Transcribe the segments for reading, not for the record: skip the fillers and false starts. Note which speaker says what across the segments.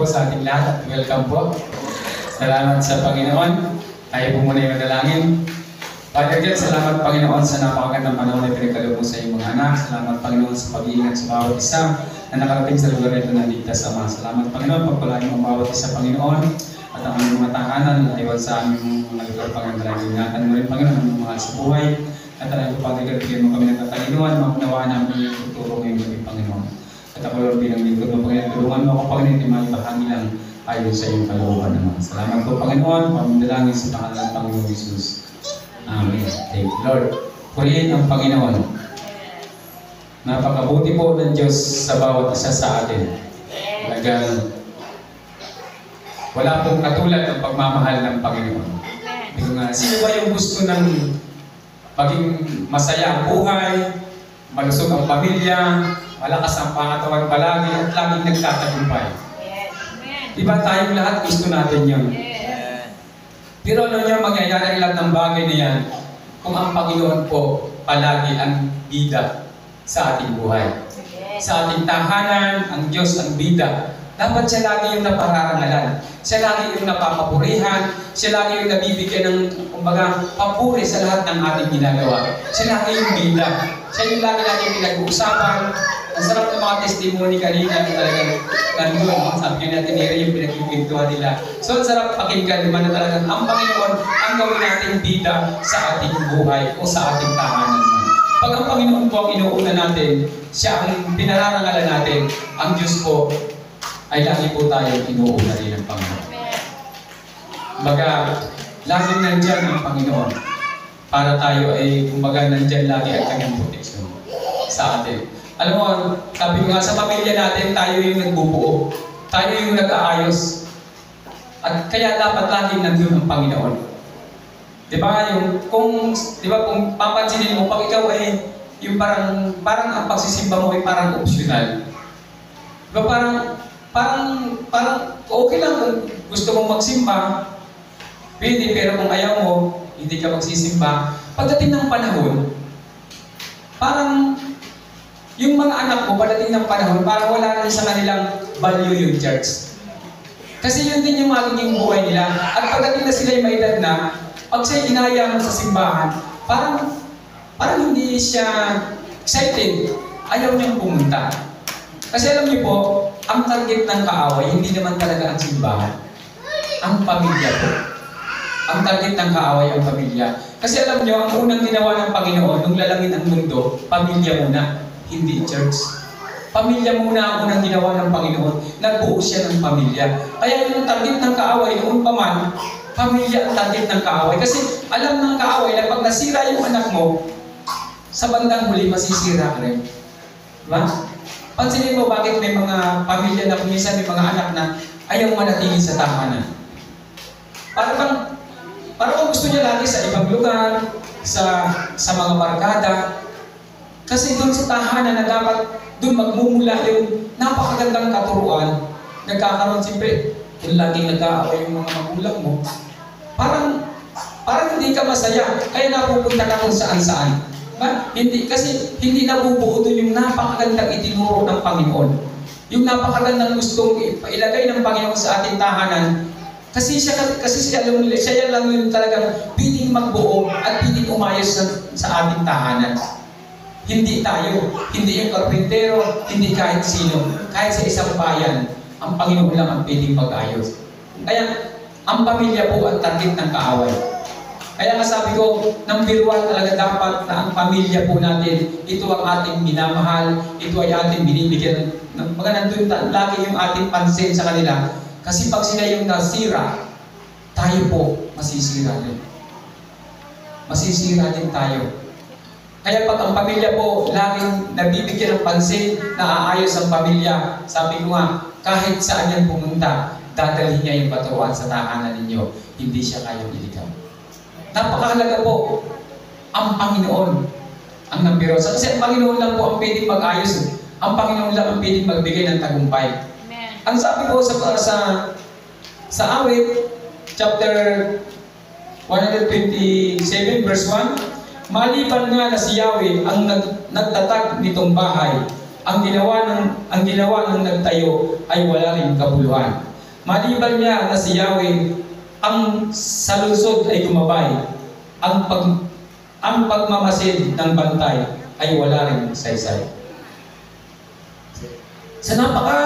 Speaker 1: po sa ating lahat at welcome po. Salamat sa Panginoon. Tayo po muna yung dalangin. Father God, salamat Panginoon sa napakagandang panahon na pinagkaloob mo sa iyong mga anak. Salamat Panginoon sa pag-iingat sa bawat isa na nakarating sa lugar ito na ligtas Ama. Salamat Panginoon, pagpalain mo ang bawat isa Panginoon at ang aming mga tahanan na iwan sa aming mga lugar Panginoon. Ingatan mo rin Panginoon ang mga mahal sa buhay. At alam ko Father God, bigyan mo kami ng katalinuhan, maunawaan namin yung tuturo ngayong gabi Panginoon. At ako Lord bilang lingkod mo Panginoon, tulungan mo ako Panginoon, hindi maibahagi lang ayon sa iyong kalooban naman. Salamat po Panginoon, pamidalangin sa pangalan ng Panginoon Jesus. Amen. Thank you Lord. Purihin ang Panginoon. Napakabuti po ng Diyos sa bawat isa sa atin. Talagang wala pong katulad ng pagmamahal ng Panginoon. Sino ba yung gusto ng maging masaya ang buhay, malusog ang pamilya, malakas ang pangatawan palagi, at laging nagtatagumpay? Diba tayong lahat gusto natin yun? Pero ano nyo mangyayari lahat ng bagay na yan kung ang Panginoon po palagi ang bida sa ating buhay. Sa ating tahanan, ang Diyos ang bida. Dapat siya lagi yung napararangalan. Siya lagi yung napapapurihan. Siya lagi yung nabibigyan ng, kumbaga, papuri sa lahat ng ating ginagawa. Siya lagi yung bida. Siya yung lagi pinag-uusapan. Ang sarap ng mga testimony kanina na talagang nandun. Sabi nga natin yung pinagkikwentuhan nila. So, ang sarap pakinggan naman na talagang ang Panginoon ang gawin natin bida sa ating buhay o sa ating tahanan. Pag ang Panginoon po ang inuuna natin, siya ang pinararangalan natin, ang Diyos po ay lagi po tayo inuuna rin ng Panginoon. Kumbaga, laging nandyan ang Panginoon para tayo ay, kumbaga, nandyan lagi ang kanyang proteksyon sa atin. Alam mo, sabi ko nga sa pamilya natin, tayo yung nagbubuo. Tayo yung nag-aayos. At kaya dapat laging nandun ang Panginoon. Diba? Kung papansinin mo, pag ikaw ay yung parang ang pagsisimba mo ay parang optional. Diba parang okay lang kung gusto mong magsimba, pwede, pero kung ayaw mo, hindi ka magsisimba. Pagdating ng panahon, parang yung mga anak mo, pagdating ng panahon, parang wala na sa kanilang value yung church. Kasi yun din yung magiging buhay nila. At pagdating na sila yung may edad na, pag siya inaya mo sa simbahan, parang hindi siya excited. Ayaw niyang pumunta. Kasi alam niyo po, ang target ng kaaway, hindi naman talaga ang simbahan. Ang pamilya po. Ang target ng kaaway ang pamilya. Kasi alam niyo, ang unang ginawa ng Panginoon, nung lalangin ang mundo, pamilya muna, hindi church. Pamilya muna ang unang ginawa ng Panginoon. Nagbuo siya ng pamilya. Kaya yung target ng kaaway, noon pa man, pamilya ang target ng kaaway. Kasi alam ng kaaway na pag nasira yung anak mo, sa bandang huli, masisira ka rin. Diba? Pansinin mo bakit may mga pamilya na kuminsan may mga anak na ayaw manatili sa tahanan. Parang gusto niya lagi sa ibang lugar, sa mga barkada. Kasi doon sa tahanan na dapat doon magmumula yung napakagandang katuruan. Nagkakaroon siyempre, kung laging nag-aaway yung mga magulang mo, parang hindi ka masaya. Kaya napupunta ka kung saan-saan. Kasi hindi nabubuo doon yung napakagandang itinuro ng Panginoon. Yung napakagandang gustong ilagay ng Panginoon sa ating tahanan. Kasi siya lang yung talagang piling magbuo at piling umayos sa ating tahanan. Hindi tayo, hindi yung karpintero, hindi kahit sino. Kahit sa isang bayan, ang Panginoon lang ang piling mag-ayos. Kaya, ang pamilya po ang target ng kaaway. Kaya nga sabi ko, number one talaga dapat na ang pamilya po natin, ito ang ating minamahal, ito ay ating binibigyan. Mga nandun lagi yung ating pansin sa kanila. Kasi pag sila yung nasira, tayo po masisira din. Masisira din tayo. Kaya pag ang pamilya po laging nabibigyan ng pansin, naaayos ang pamilya, sabi ko nga, kahit saan yan pumunta, dadalhin niya yung batuan sa tahanan ninyo, hindi siya kayong iligaw. Napakahalaga po, ang Panginoon ang number one. Kasi ang Panginoon lang po ang pwedeng mag-ayos. Ang Panginoon lang ang pwedeng magbigay ng tagumpay. Amen. Ang sabi ko sa awit, chapter 127 verse 1, maliban nga na si Yahweh ang nagtatag nitong bahay, ang ginawa ng nagtayo ay wala ring kabuluhan. Maliban niya na si Yahweh, ang sa lungsod ay gumabay. Ang pagmamasid ng bantay ay wala rin saysay. Sa napaka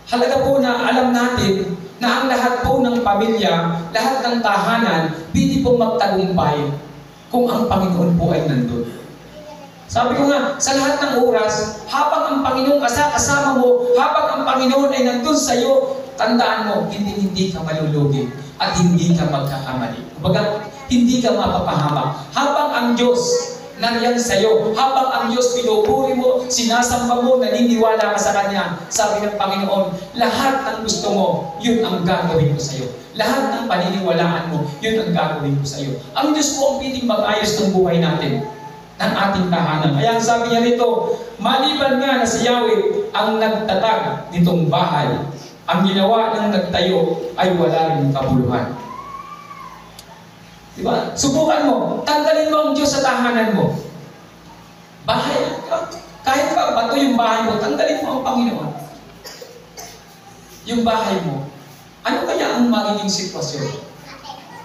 Speaker 1: halaga po na alam natin na ang lahat po ng pamilya, lahat ng tahanan, pwede po magtagumpay kung ang Panginoon po ay nandun. Sabi ko nga, sa lahat ng oras, habang ang Panginoon kasama mo, habang ang Panginoon ay nandun sa iyo, tandaan mo, hindi ka malulugi at hindi ka magkakamali. Kumbaga, hindi ka mapapahamak. Habang ang Diyos nariyan sa iyo, habang ang Diyos pinupuri mo, sinasamba mo, naniniwala ka sa Kanya, sabi ng Panginoon, lahat ng gusto mo, yun ang gagawin ko sa iyo. Lahat ng paniniwalaan mo, yun ang gagawin ko sa iyo. Ang Diyos po ang piling mag-ayos ng buhay natin, ng ating tahanan. Kaya sabi niya rito, maliban nga na si Yahweh ang nagtatag nitong bahay, ang ginawa ng nagtayo ay wala rin kabuluhan. Diba? Subukan mo, tanggalin mo ang Diyos sa tahanan mo. Bahay, kahit pa bato yung bahay mo, tanggalin mo ang Panginoon. Yung bahay mo, ano kaya ang magiging sitwasyon?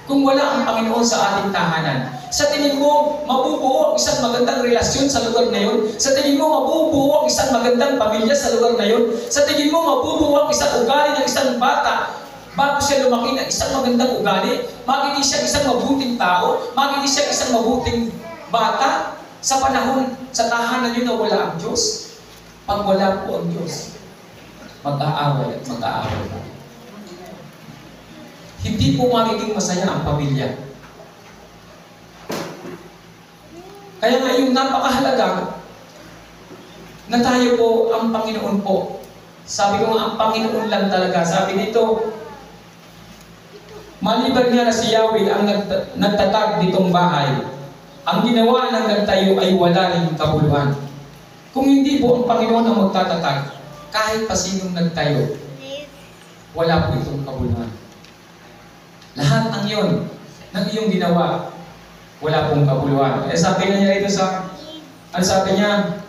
Speaker 1: Kung wala ang Panginoon sa ating tahanan, sa tingin mo, mabubuo ang isang magandang relasyon sa lugar na yun? Sa tingin mo, mabubuo ang isang magandang pamilya sa lugar na yun? Sa tingin mo, mabubuo ang isang ugali ng isang bata bago siya lumaki ng isang magandang ugali? Magiging siya isang mabuting tao? Magiging siya isang mabuting bata? Sa panahon, sa tahanan yun na wala ang Diyos? Pag wala po ang Diyos, mag-aaway at mag-aaway pa. Hindi po magiging masaya ang pamilya. Kaya nga yung napakahalaga na tayo po, ang Panginoon po. Sabi ko nga, ang Panginoon lang talaga. Sabi nito, maliban nga na si Yahweh ang nagtatag nitong bahay, ang ginawa ng nagtayo ay wala rin kabuluhan. Kung hindi po ang Panginoon ang magtatatag, kahit pa sinong nagtayo, wala po itong kabuluhan. Lahat ng yun, ng iyong ginawa, wala pong kabuluhan. Eh sabi niya rito sa, ang sabi niya,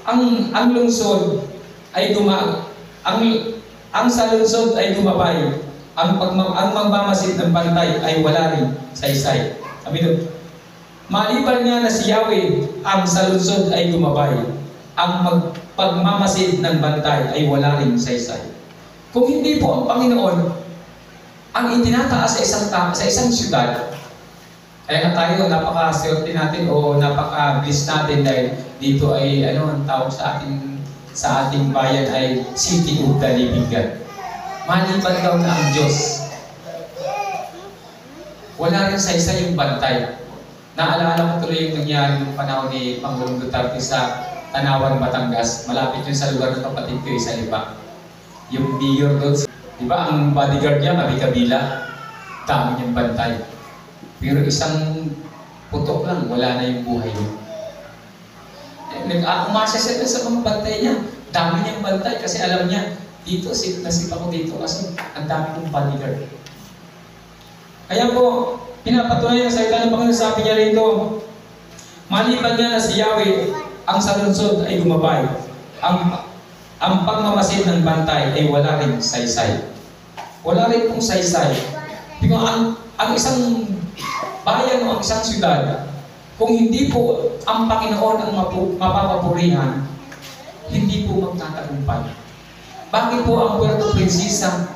Speaker 1: ang lungsod ay ang sa lungsod ay gumabay, ang magmamasid ng bantay ay wala rin saysay. Sabi doon, maliban nga na si Yahweh, ang sa lungsod ay gumabay, ang pagmamasid ng bantay ay wala rin saysay. Kung hindi po ang Panginoon ang itinataas sa isang syudad, kaya nga tayo, napaka-swerte natin o napaka-bliss natin dahil dito ay, ang tawag sa ating bayan ay City of the Living God. Maliban daw na ang Diyos. Wala rin sa isa yung bantay. Naalala ko tuloy yung nangyari ng panahon ni Pangulong Duterte sa Tanawan, Batangas. Malapit yun sa lugar ng kapatid ko, sa Lipa. Yung mayor doon, di ba, ang bodyguard niya, kabila, dami niyang bantay. Pero isang putok lang, wala na yung buhay niya. Umasa siya sa mga bantay niya. Dami niyang bantay kasi alam niya, dito, nasip ako dito kasi ang dami kong bodyguard. Kaya po, pinapatuloy ng salita ng Panginoon, sabi niya rito, maliban nga na si Yahweh, ang sa lungsod ay gumabay. Ang pagmamasid ng bantay ay wala rin saysay. Wala rin pong saysay. Ang isang bayan o ang isang syudad, kung hindi po ang Panginoon ang mapapapurihan, hindi po magtatagumpay. Bakit po ang Puerto Princesa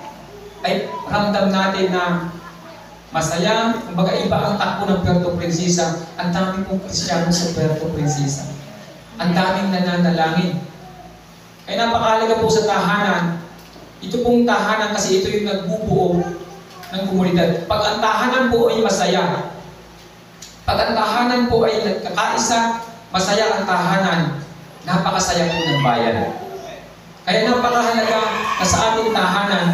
Speaker 1: ay ramdam natin na masaya? Kumbaga iba ang takbo ng Puerto Princesa. Ang dami pong Kristiyano sa Puerto Princesa. Ang daming nananalangin. Kaya napakahalaga po sa tahanan. Ito pong tahanan kasi ito yung nagbubuo ng komunidad. Pag ang tahanan po ay masaya, pag ang tahanan po ay nagkakaisa, masaya ang tahanan, napakasaya po ng bayan. Kaya napakahalaga na sa ating tahanan,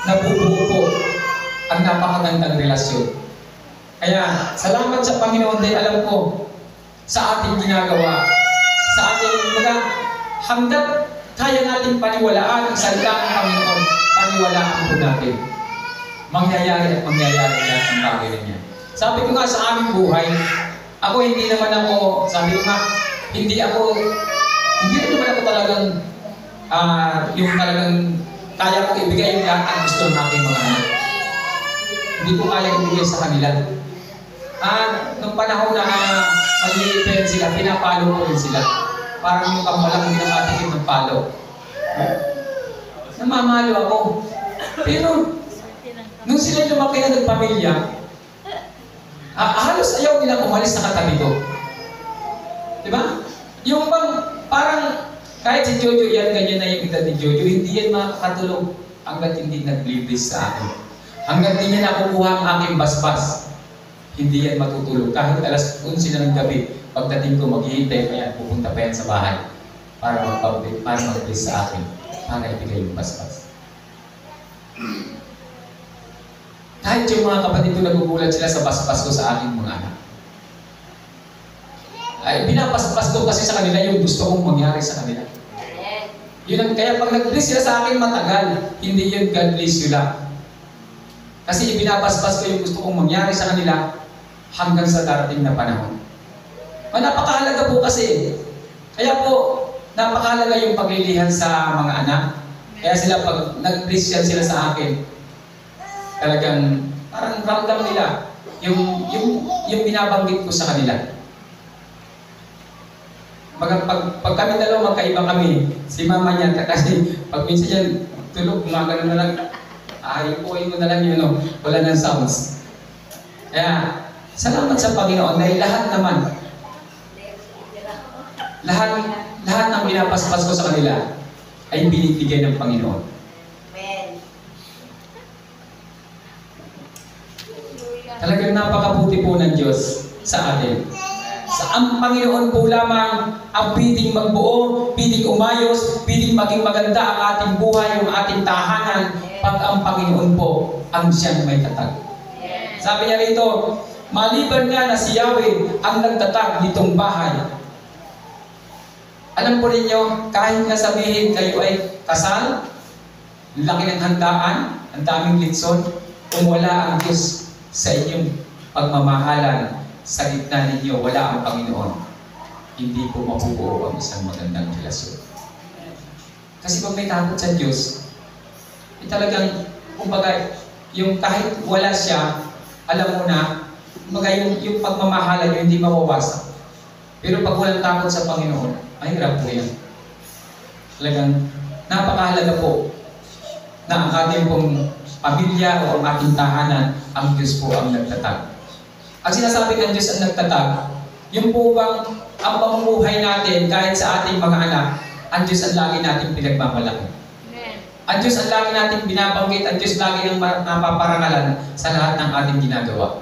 Speaker 1: nabubuo po ang napakagandang relasyon. Kaya salamat sa Panginoon dahil alam ko sa ating ginagawa, sa ating hanggat kaya natin paniwalaan ang salita ng Panginoon, paniwalaan po natin. Mangyayari at mangyayari lahat ang bagay niya. Sabi ko nga sa aming buhay, ako hindi naman ako, sabi ko nga, hindi naman ako talagang, yung talagang kaya kong ibigay yung lahat ang gusto ng aking mga anak. Hindi ko kaya ibigay sa kanila. Nung panahon na maliit pa sila, pinapalo ko rin sila. Parang yung kamalang hindi nakatikim ng palo. Namamalo ako. Pero, nung sila lumaki na nagpamilya, halos ayaw nilang umalis sa katabi ko. Diba? Yung bang, parang, kahit si Jojo yan, ganyan na yung edad ni Jojo, hindi yan makakatulong hanggat hindi nag-live sa akin. Hanggat hindi niya nakukuha ang aking basbas, hindi yan matutulog. Kahit alas 11 na ng gabi, pagdating ko, maghihintay pa yan, pupunta pa yan sa bahay para mag-bless sa akin, para ibigay yung basbas. Kahit yung mga kapatid ko nagugulat sila sa basbas ko sa aking mga anak. Ay, pinapaspas ko kasi sa kanila yung gusto kong mangyari sa kanila. Yun ang, kaya pag nag-bless sila sa akin matagal, hindi yun God bless you lang. Kasi ibinabasbas ko yung gusto kong mangyari sa kanila hanggang sa darating na panahon. Napakahalaga po kasi. Kaya po, napakahalaga yung paglilihan sa mga anak. Kaya sila pag nag-bless yan sila sa akin, talagang parang ramdam nila yung binabanggit ko sa kanila. Pag kami dalawa magkaiba kami, si mama niya, kasi pag minsan yan tulog, gumagano na lang, ipuin mo na lang yun, wala nang sounds. Kaya, salamat sa Panginoon dahil lahat naman, lahat ng pinapaspas ko sa kanila ay binibigay ng Panginoon.
Speaker 2: Amen.
Speaker 1: Talagang napakabuti po ng Diyos sa atin. Ang Panginoon po lamang ang pwedeng magbuo, pwedeng umayos, pwedeng maging maganda ang ating buhay, yung ating tahanan, pag ang Panginoon po ang siyang may tatag. Sabi niya rito, maliban nga na si Yahweh ang nagtatag nitong bahay. Alam po ninyo, kahit na sabihin kayo ay kasal, laki ng handaan, ang daming litson, kung wala ang Diyos sa inyong pagmamahalan, sa gitna ninyo, wala ang Panginoon, hindi po mabubuo ang isang magandang relasyon. Kasi pag may takot sa Diyos, talagang, kumbaga, yung kahit wala siya, alam mo na, kumbaga yung pagmamahalan nyo hindi mawawasak. Pero pag walang takot sa Panginoon, ay hirap po yan. Talagang, napakahalaga po na ang ating pong pamilya o ang ating tahanan, ang Diyos po ang nagtatag. Ang sinasabi ng Diyos ang nagtatag, yung po bang ang pamumuhay natin kahit sa ating mga anak, ang Diyos ang lagi natin pinagmamalaki. Ang Diyos ang lagi natin binabanggit, ang Diyos lagi ang napaparangalan sa lahat ng ating ginagawa.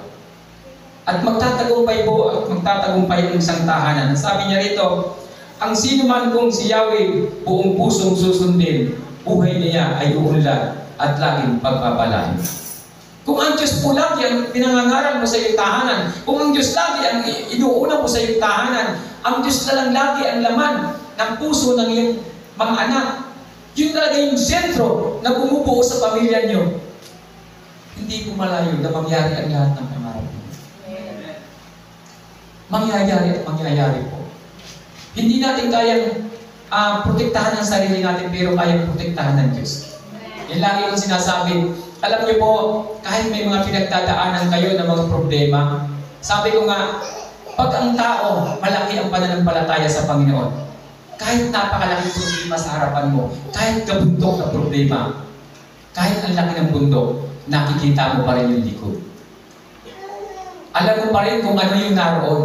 Speaker 1: At magtatagumpay po at magtatagumpay ang isang tahanan. Sabi niya rito, ang sino man kung si Yahweh buong pusong susundin, buhay niya ay uunlad at laging pagpapalain. Kung ang Diyos po lagi ang pinangangaral mo sa iyong tahanan, kung ang Diyos lagi ang inuuna mo sa iyong tahanan, ang Diyos na lang lagi ang laman ng puso ng iyong mga anak, yun talaga yung sentro na bumubuo sa pamilya niyo, hindi po malayo na mangyari ang lahat ng pangarap niyo. Mangyayari at mangyayari po. Hindi natin kayang protektahan ang sarili natin, pero kayang protektahan ng Diyos. Yan lagi yung sinasabi. Alam niyo po, kahit may mga pinagdadaanan kayo ng mga problema, sabi ko nga, pag ang tao, malaki ang pananampalataya sa Panginoon, kahit napakalaking problema sa harapan mo, kahit kabundok na problema, kahit ang laki ng bundok, nakikita mo pa rin yung likod. Alam mo pa rin kung ano yung naroon.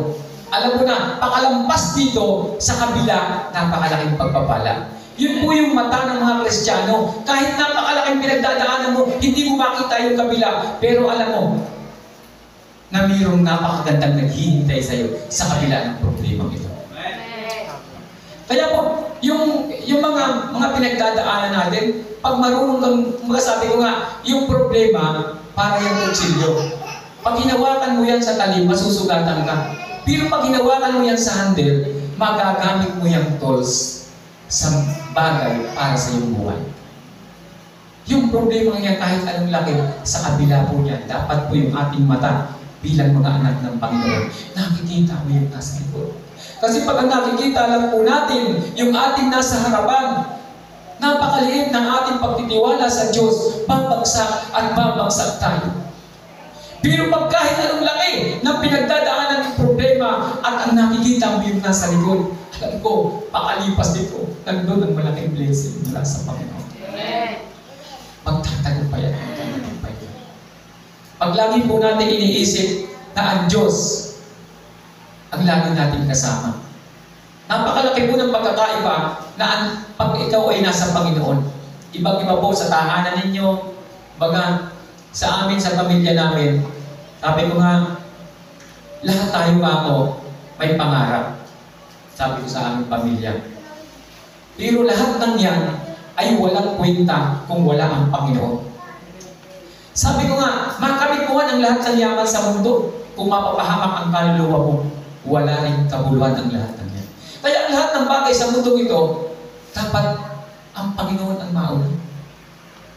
Speaker 1: Alam mo na, pakalampas dito, sa kabila, napakalaking pagpapala. Yun po yung mata ng mga Kristiyano. Kahit napakalaking pinagdadaanan mo, hindi mo makita yung kabila. Pero alam mo, na mayroong napakagandang naghihintay sa'yo sa kabila ng problema ito. Kaya po, yung mga pinagdadaanan natin, pag marunong kang, sabi ko nga, yung problema, para yung kutsilyo. Pag hinawakan mo yan sa talim, masusugatan ka. Pero pag hinawakan mo yan sa handle, magagamit mo yung tools sa bagay para sa iyong buhay. Yung problema niya kahit anong laki, sa kabila po niya, dapat po yung ating mata bilang mga anak ng Panginoon, nakikita mo yung nasa likod. Kasi pag nakikita lang po natin yung ating nasa harapan, napakaliit ng ating pagtitiwala magtitiwala sa Diyos, babagsak at babagsak tayo. Pero pag kahit anong laki ng pinagdadaanan ng problema at ang nakikita mo yung nasa likod, alam ko, pakalipas dito, nandun ang malaking blessing mula sa Panginoon. Magtatagumpayan ang magtatagumpayan. Pag lagi po natin iniisip na ang Diyos ang lagi natin kasama. Napakalaki po ng pagkakaiba na pag ikaw ay nasa Panginoon. Ibang-iba po sa tahanan ninyo, baga sa amin, sa pamilya namin, sabi ko nga, lahat tayo ako may pangarap. Sabi ko sa aming pamilya. Pero lahat ng yan ay walang kwenta kung wala ang Panginoon. Sabi ko nga, makamit mo ang lahat ng yaman sa mundo. Kung mapapahamak ang kaluluwa mo, wala rin kabuluhan ang lahat ng yan. Kaya ang lahat ng bagay sa mundo ito, dapat ang Panginoon ang mauna.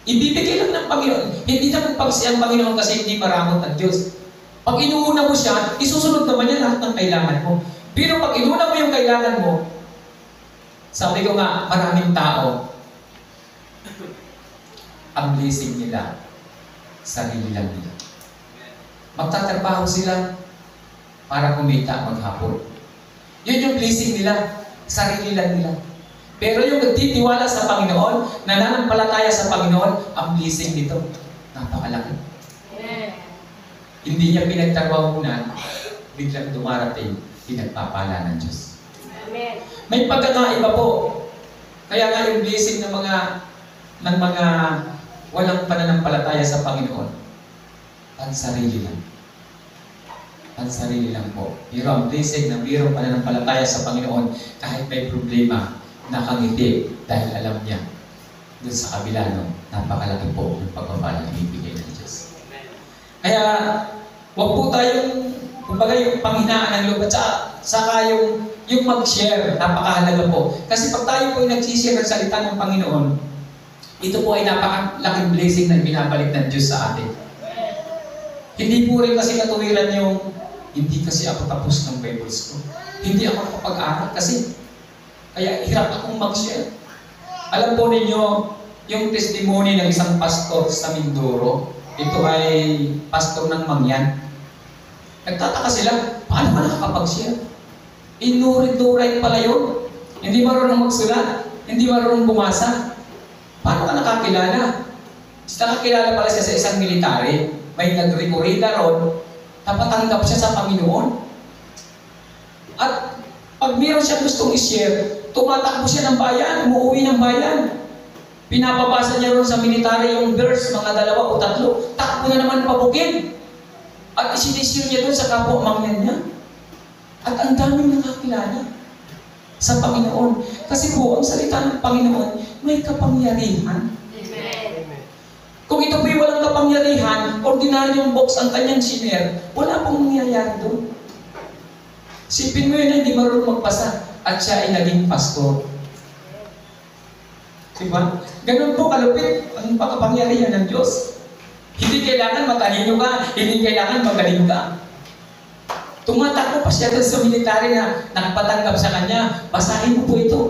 Speaker 1: Ibibigay lang ng Panginoon. Hindi naman pagsi ang Panginoon kasi hindi maramot ang Diyos. Pag inuuna mo siya, isusunod naman niya lahat ng kailangan mo. Pero pag inuuna mo yung kailangan mo, sabi ko nga, maraming tao, ang blessing nila, sarili lang nila. Magtatrabaho sila para kumita maghapon. Yun yung blessing nila, sarili lang nila. Pero yung nagtitiwala sa Panginoon, nananampalataya sa Panginoon, ang blessing nito, napakalaki. Hindi niya pinagtrabahunan, biglang dumarating, pinagpapala ng Diyos.
Speaker 2: Amen.
Speaker 1: May pagkakaiba po. Kaya nga yung blessing ng mga walang pananampalataya sa Panginoon, ang sarili lang. Ang sarili lang po. Pero ang blessing ng mayroong pananampalataya sa Panginoon, kahit may problema, nakangiti dahil alam niya doon sa kabila, no, napakalaki po yung pagpapala na ibibigay ng Diyos. Kaya, huwag po tayong, kumbaga yung panghinaan ng loob at saka yung mag-share, napakahalaga po. Kasi pag tayo po yung nag-share ng salita ng Panginoon, ito po ay napakalaking blessing na binabalik ng Diyos sa atin. Hindi po rin kasi katuwiran yung, hindi kasi ako tapos ng Bibles ko. Hindi ako kapag-aral kasi kaya hirap akong mag-share. Alam po ninyo, yung testimony ng isang pastor sa Mindoro, ito ay pastor ng Mangyan. Nagtataka sila, paano ka nakakapag-share? Inurit-urit pala yun. Hindi marunong magsulat, hindi marunong bumasa. Paano ka nakakilala? Nakakilala pala siya sa isang military. May nag-rekurida ron, napatanggap siya sa Panginoon. At pag meron siya gustong i-share, tumatakbo siya ng bayan, umuwi ng bayan. Pinapabasa niya ron sa military yung verse, mga 2 o 3, takbo na naman pabukid. At isinishare niya doon sa kapwa-mangyan niya. At ang daming nakakilala sa Panginoon. Kasi po, ang salita ng Panginoon, may kapangyarihan.
Speaker 2: Amen.
Speaker 1: Kung ito po'y walang kapangyarihan, ordinaryong box ang kanyang shiner, wala pong mangyayari doon. Sipin mo yun, hindi marunong magbasa at siya ay naging pastor. Diba? Ganun po kalupit ang pagkapangyarihan ng Diyos. Hindi kailangan matalino ka, hindi kailangan magaling ka. Tumatakbo pa siya doon sa military na nagpatanggap sa kanya, basahin mo po ito.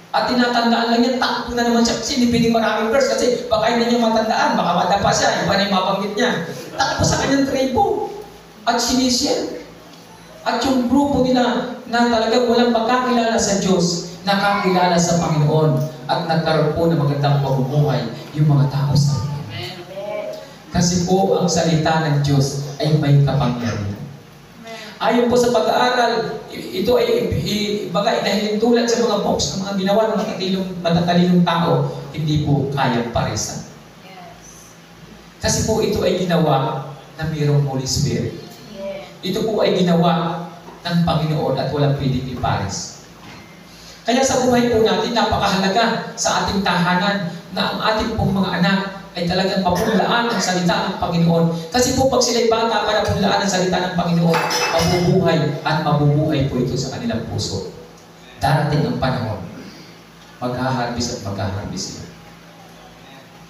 Speaker 1: At tinatandaan lang niya, takbo na naman siya. Kasi hindi pwedeng maraming verse kasi baka hindi niya matandaan, baka madapa siya, iba na yung mabanggit niya. Takbo sa kanyang tribo. At sinishare. At yung grupo nila na talagang walang pagkakilala sa Diyos, nakakilala sa Panginoon at nagkaroon po ng magandang pamumuhay yung mga tao sa Panginoon. Kasi po ang salita ng Diyos ay may kapangyarihan. Ayon po sa pag-aaral, ito ay baga inahilintulad sa mga box ng mga ginawa ng matatalinong tao, hindi po kayang paresan. Kasi po ito ay ginawa na mayroong Holy Spirit. Ito po ay ginawa ng Panginoon at walang pwedeng ipares. Kaya sa buhay po natin, napakahalaga sa ating tahanan na ang ating pong mga anak ay talagang papunlaan ang salita ng Panginoon. Kasi po pag sila'y bata para punlaan ang salita ng Panginoon, mabubuhay at mabubuhay po ito sa kanilang puso. Darating ang panahon, maghaharbis at maghaharbis sila.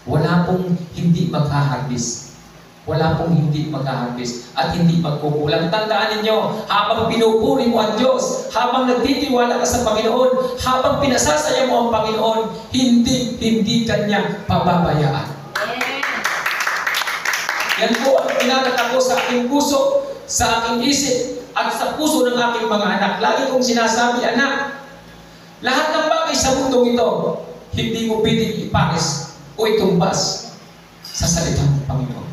Speaker 1: Wala pong hindi maghaharbis. wala pong hindi mag-harvest at hindi magkukulang. Tandaan ninyo, habang pinupuri mo ang Diyos, habang nagtitiwala ka sa Panginoon, habang pinasasaya mo ang Panginoon, hindi Kanya pababayaan. Yan po ang pinatatak ko sa aking puso, sa aking isip, at sa puso ng aking mga anak. Lagi kong sinasabi, anak, lahat ng bagay sa mundong ito, hindi mo pwedeng ipakis o itumbas sa salita ng Panginoon.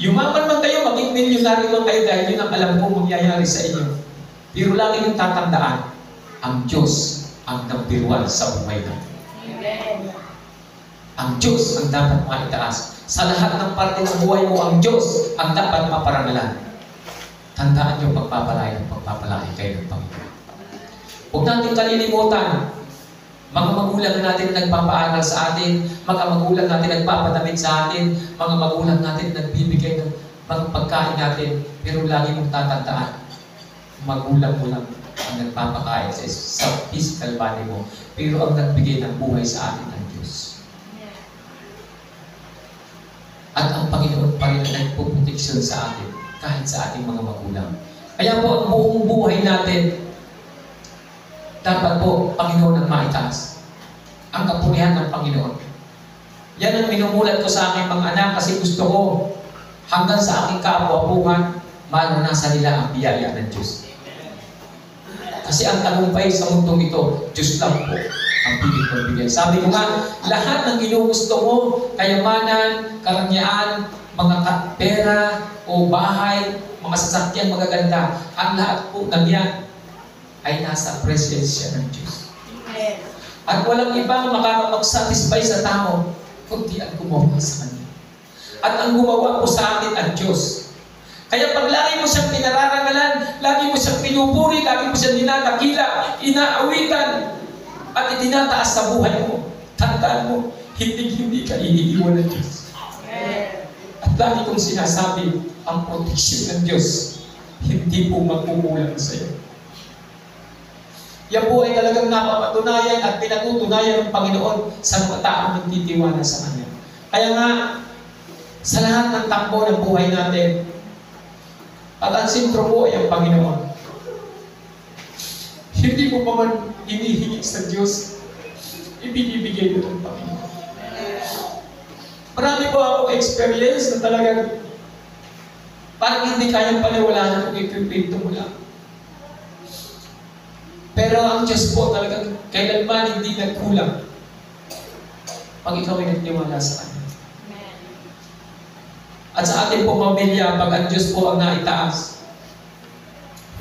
Speaker 1: Yumaman man kayo, maging milyonaryo man kayo dahil yun ang alam kong mangyayari sa inyo. Pero lagi niyong tatandaan, ang Diyos ang number one sa buhay natin. Ang Diyos ang dapat maitaas. Sa lahat ng parte ng buhay mo, ang Diyos ang dapat maparangalan. Tandaan niyo, pagpapalain kayo ng Panginoon. Huwag natin kalilimutan, mga magulang natin nagpapaaral sa atin, mga magulang natin nagpapadamit sa atin, mga magulang natin nagbibigay ng mga pagkain natin, pero lagi mong tatandaan, magulang mo lang ang nagpapakain sa physical body mo, pero ang nagbigay ng buhay sa atin ang Diyos. At ang Panginoon pa rin ang nagpuproteksyon sa atin, kahit sa ating mga magulang. Kaya po, ang buong buhay natin, dapat po, Panginoon ang maitaas. Ang kapurihan ng Panginoon. Yan ang minumulat ko sa aking mga anak kasi gusto ko hanggang sa aking kaapu-apuhan, maranasan nila ang biyaya ng Diyos. Kasi ang tagumpay sa mundong ito, Diyos lang po ang bibig. Sabi ko nga, lahat ng ginugusto mo, kayamanan, karangyaan, mga pera o bahay, mga sasakyan magaganda, ang lahat po ng yan ay nasa presensya ng Diyos. At walang ibang makakapag-satisfy sa tao kundi ang gumawa sa Kanya. At ang gumawa po sa atin ang Diyos. Kaya pag lagi mo siyang pinararangalan, lagi mo siyang pinupuri, lagi mo siyang dinadakila, inaawitan, at itinataas sa buhay mo, tandaan mo, hindi ka iniiwan ng Diyos. At lagi kong sinasabi, ang proteksyon ng Diyos, hindi po magkukulang sa iyo. Yan po ay talagang napapatunayan at pinatutunayan ng Panginoon sa mga taong nagtitiwala sa Kanya. Kaya nga, sa lahat ng takbo ng buhay natin, at ang sentro po ay ang Panginoon. Hindi mo pa man hinihingi sa Diyos, ibinibigay mo ng Panginoon. Marami po akong experience na talagang parang hindi kayang paniwalaan kung ikikwento mo lang. Pero ang Diyos po talagang kailanman hindi nagkulang pag ikaw ay nagtiwala sa Kanya. At sa ating po pamilya, pag ang Diyos po ang naitaas,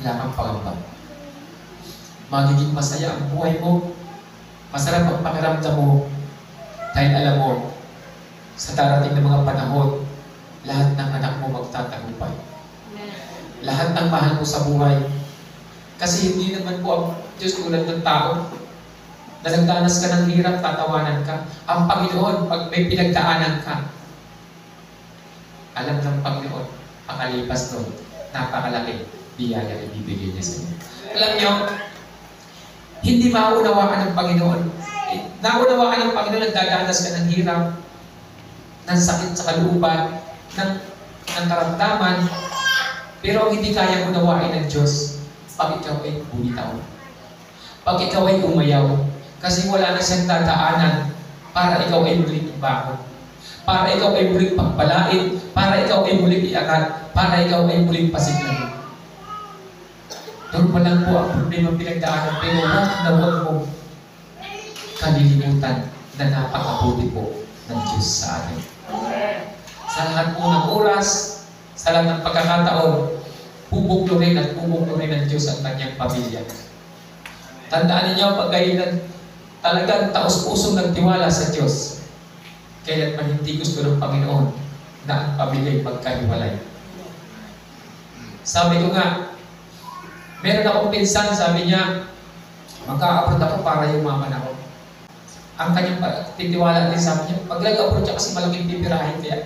Speaker 1: wala kang pangamba. Magiging masaya ang buhay mo, masarap ang pakiramdam mo, dahil alam mo, sa darating na mga panahon, lahat ng anak mo magtatagumpay. Lahat ng mahal mo sa buhay. Kasi hindi naman po ang Diyos tulad ng tao na nagdanas ka ng hirap, tatawanan ka. Ang Panginoon, pag may pinagdaanan ka, alam ng Panginoon, pakalipas doon, napakalaki biyaya na ibibigay niya sa inyo. Alam niyo, hindi maunawaan ng Panginoon. Naunawaan ng Panginoon, nagdadanas ka ng hirap, ng sakit sa kalooban, ng karamdaman, pero ang hindi kaya unawain ng Diyos, pag ikaw ay bumitaw. Pag ikaw ay umayaw, kasi wala na siyang dadaanan para ikaw ay muling ibangon. Para ikaw ay muling pagpalain, para ikaw ay muling iangat, para ikaw ay muling pasiglan. Doon pa lang po ang problema pinagdaanan, pero huwag mo kalilimutan na napakabuti po ng Diyos sa atin. Sa lahat po ng oras, sa lahat ng pagkakataon, pupuklurin at pupuklurin ng Diyos ang kanyang pamilya. Tandaan ninyo, pag kayo talagang taos-pusong nagtiwala sa Diyos, kailan man hindi gusto ng Panginoon na ang pamilya ay magkahiwalay. Sabi ko nga, meron akong pinsan, sabi niya, magka-abroad ako para yumaman ako. Ang kanyang titiwala din sabi niya, pag nag-abroad siya kasi malaking pipirahin kaya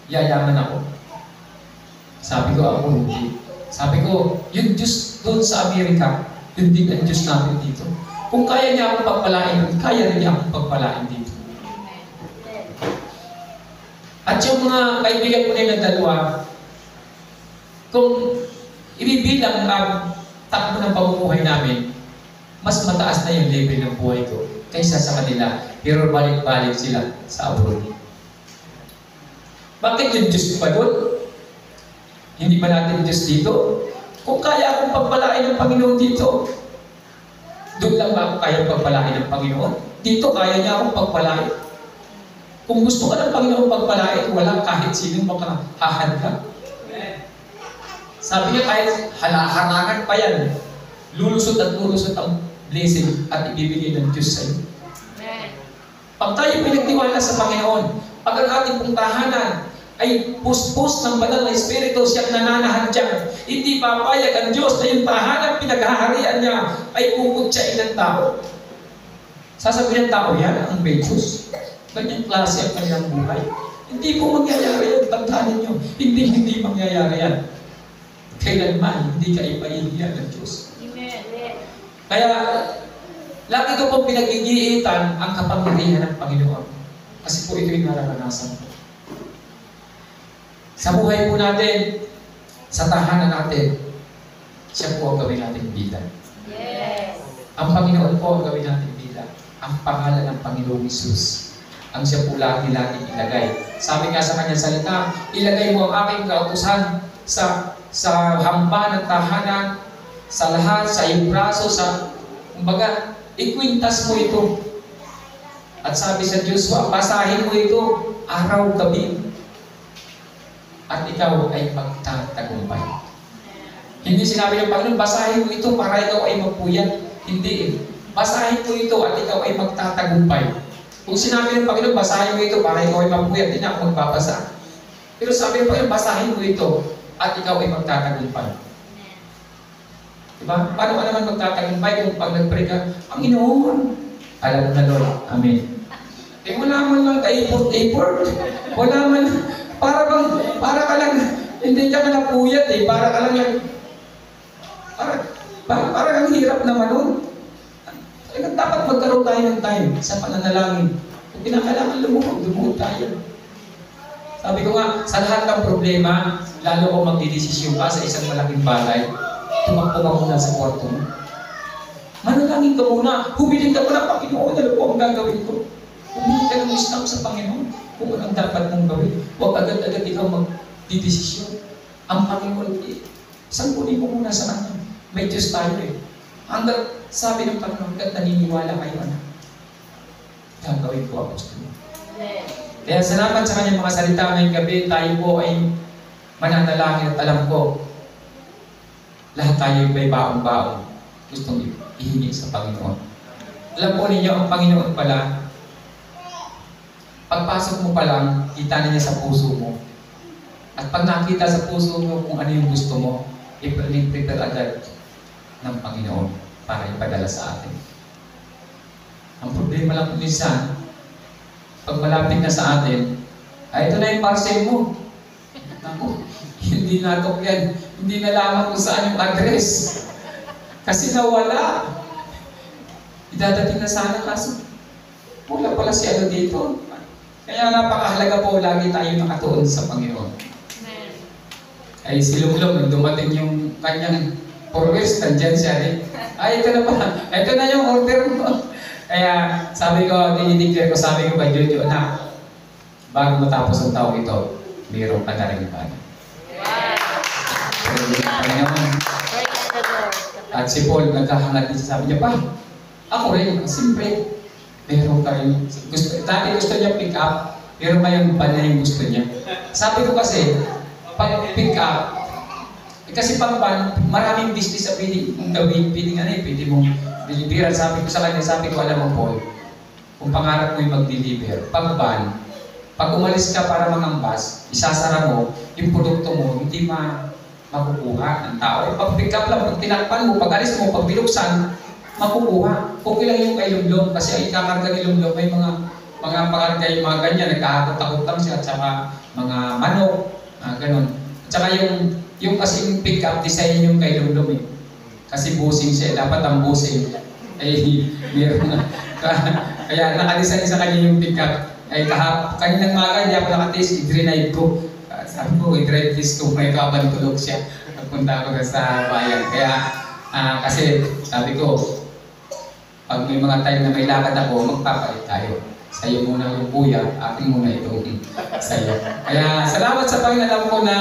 Speaker 1: yayaman ako. Sabi ko, ako hindi. Sabi ko, yung Diyos doon sa Amerika, yun din ang Diyos natin dito. Kung kaya niya akong pagpalain, kaya rin niya akong pagpalain dito.
Speaker 3: At yung mga kaibigan ko na dalawa, kung ibibilang ang takbo ng pamumuhay namin, mas mataas na yung level ng buhay ko kaysa sa kanila. Pero balik-balik sila sa abroad. Bakit yung Diyos pa doon? Hindi ba natin Diyos dito? Kung kaya akong pagpalain ng Panginoon dito, doon lang ba ako kaya pagpalain ng Panginoon? Dito kaya niya akong pagpalain. Kung gusto ka ng Panginoon pagpalain, wala kahit sino makahahadla. Sabi niya kahit harangan pa yan, lulusot at lulusot ang blessing at ibibigay ng Diyos sa iyo. Pag tayo pinagtiwala sa Panginoon, pag ang ating pong tahanan ay puspos ng banal na Espiritu siyang nananahan dyan, hindi papayag ang Diyos na yung tahanan pinaghaharian niya ay kukutsain ng tao. Sasabihin ng tao, yan ang Betus. Ganyang klase ang kanyang buhay. Hindi po mangyayari yan. Tandaan ninyo, hindi mangyayari yan. Kailanman, hindi ka ipahihiyan ng Diyos.
Speaker 2: Amen.
Speaker 3: Kaya, lagi ko pong pinag-iitan ang kapangyarihan ng Panginoon. Kasi po ito yung nararanasan ko. Sa buhay po natin, sa tahanan natin, siya po ang gawin natin bida.
Speaker 2: Yes.
Speaker 3: Ang Panginoon po ang gawin natin bida. Ang pangalan ng Panginoong Isus. Ang siya po lagi-lagi ilagay. Sabi nga sa kanyang salita, ilagay mo ang aking kautusan sa hamba ng tahanan, sa lahat, sa iyong braso, kumbaga, ikwintas mo ito. At sabi sa Diyos, basahin mo ito araw-gabi. At ikaw ay magtatagumpay. Hindi sinabi ng Panginoon, basahin mo ito para ikaw ay magpuyat. Hindi eh. Basahin mo ito at ikaw ay magtatagumpay. Kung sinabi ng Panginoon, basahin mo ito para ikaw ay magpuyat, hindi na ako magbabasa. Pero sabi ng Panginoon, basahin mo ito at ikaw ay magtatagumpay. Diba? Paano ka naman magtatagumpay kung pag nag-pray ka, Panginoon, alam mo na Lord, Amen. Eh wala man lang ka-effort. Wala man, para ka lang, hindi ka napuyat eh, para ka lang para kang hirap naman nun. Talagang dapat magkaroon tayo ng time sa pananalangin. Kung pinakailangan lumuhod tayo. Sabi ko nga, sa lahat ng problema, lalo kung magdidesisyon ka sa isang malaking bagay, tumakbo ka muna sa kwarto mo. Manalangin ka muna. Humiling ka muna, Panginoon, ano po ang gagawin ko? Humiling ka ng wisdom sa Panginoon kung anong dapat mong gawin. Huwag agad-agad ikaw magdidesisyon. Ang Panginoon, sangkunin mo muna sa Kanya. May Diyos tayo eh. Hanggang sabi ng Panginoon, hanggang naniniwala kayo, anak. Gagawin ko ang gusto mo. Kaya salamat sa kanyang mga salita ngayong gabi, tayo po ay mananalangin at alam ko, lahat tayo may baong-baong gustong ihingi sa Panginoon. Alam po ninyo, ang Panginoon pala, pagpasok mo pa lang, kita niya sa puso mo. At pag nakita sa puso mo kung ano yung gusto mo, i-prepare agad ng Panginoon para ipadala sa atin. Ang problema lang po minsan, pag malapit na sa atin, ay ito na yung parcel mo. Naku, hindi natok yan. Hindi nalaman kung saan yung address. Kasi nawala. Idadating na sana kaso wala pala si ano dito. Kaya napakahalaga po lagi tayo nakatuon sa Panginoon. Ay si Lunglong, nung dumating yung kanyang forwest, nandyan siya rin. Ay, ito na pala. Ito na yung order mo. Kaya sabi ko, dinideclare ko, sabi ko kay Jojo, na bago matapos ang taong ito, mayroong ka na rin ba? At si Paul, nagkahangad din sabi niya, pa, ako rin, siyempre, mayroong ka rin. Dati gusto niya pick up, pero ngayon pa na yung gusto niya. Sabi ko kasi, pag pick up, kasi pag maraming business sa pwedeng gawin, pwede mong deliveran. Sabi ko sa kanya, alam mo Paul, kung pangarap mo yung mag-deliver, pag umalis ka para mangambas, isasara mo, yung produkto mo, hindi makukuha ng tao. Pag pick up lang, pag tinakpan mo, pag alis mo, pag binuksan, makukuha. Okay lang yung kay Lunglong, kasi ang ikakarga ni Lunglong, may mga pangarga yung mga ganyan, nagkakakot-takot lang siya, at saka mga manok, ganun. At saka yung kasing pick-up design yung kay Lunglong eh. Kasi busing siya, dapat ang busing ay meron na. Kaya nakadesign sa kanya yung pick-up. Ay kaninang maga, hindi ako nakatis, i-drenade ko. Sabi ko, i-drive this ko, may kabantulog siya. Nagpunta ako sa bayan. Kaya, kasi sabi ko, pag may mga time na may lakad ako, magpapalit tayo. Sa'yo muna yung kuya, akin muna ito sa'yo. Kaya salamat sa Panginoon, alam ko na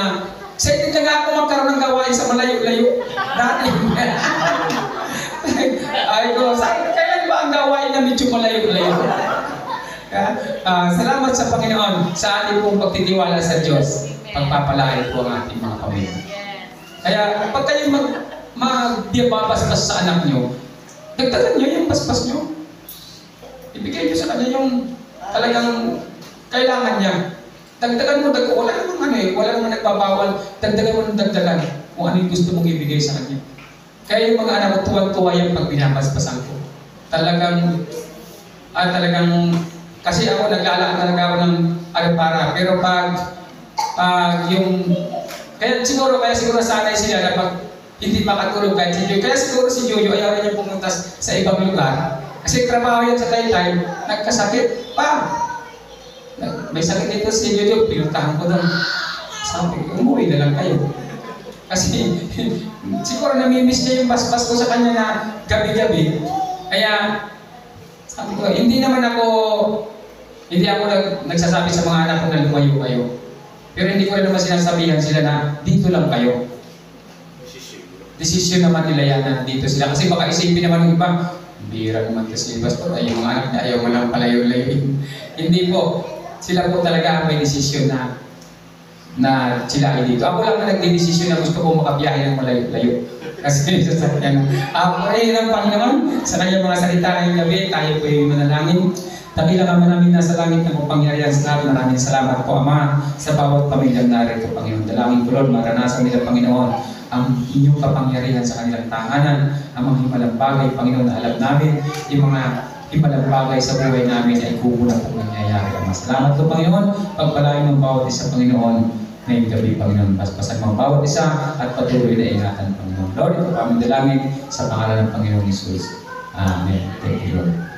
Speaker 3: excited na nga ako magkaroon ng gawain sa malayo-layo. Dati. Ay ko, kailan ba ang gawain na medyo malayo-layo? Salamat sa Panginoon sa ating pong pagtitiwala sa Diyos. Pagpapalain po ang ating mga pamilya. Kaya pag kayo magbabasbas sa anak nyo, dagdagan nyo yung basbas nyo. Ibigay nyo sa kanya yung talagang kailangan niya. Dagdagan mo, wala namang wala namang nagbabawal. Dagdagan mo ng dagdagan kung ano yung gusto mong ibigay sa kanya. Kaya yung mga anak ko, tuwag-tuwa yan pag binabasbasan ko. Talagang, kasi ako naglalaan talaga ako ng para. Pero pag yung, kaya siguro sanay sila na pag hindi makatulog kahit si Jojo. Kaya siguro si Jojo ayaw niya pumunta sa ibang lugar. Kasi trabaho yan sa Taytay, nagkasakit pa. May sakit dito si Jojo, pinuntahan ko doon. Sabi ko, umuwi na lang kayo. Kasi siguro namimiss niya yung basbas ko sa kanya na gabi-gabi. Kaya sabi ko, hindi ako nagsasabi sa mga anak ko na lumayo kayo. Pero hindi ko rin naman sinasabihan sila na dito lang kayo. Desisyon naman nila yan na dito sila. Kasi baka isipin naman ng iba, bira naman kasi pastor, ay yung mga anak niya ayaw mo lang palayo-layo. Hindi po. Sila po talaga ang may desisyon na sila ay dito. Ako lang na nagdidesisyon na gusto ko makabiyahe ng malayo-layo. Kasi sa kanya pray ng Panginoon sa kanyang mga salita ngayong gabi, tayo po ay manalangin. Dakilang Ama namin nasa langit na kapangyarihan sa lahat. Maraming salamat po, Ama, sa bawat pamilyang narito, Panginoon. Dalangin ko, Lord, maranasan nila, Panginoon, ang inyong kapangyarihan sa kanilang tahanan, ang mga himalang bagay, Panginoon, na alam namin, yung mga himalang bagay sa buhay namin ay kukulang at nangyayari. Salamat po, Panginoon, pagpalain ng bawat isa, Panginoon, ngayong gabi, Panginoon. Paspasan mo ang bawat isa at patuloy na ingatan, Panginoon. Lord, ito po aming dalangin sa pangalan ng Panginoon Jesus. Amen. Thank you, Lord.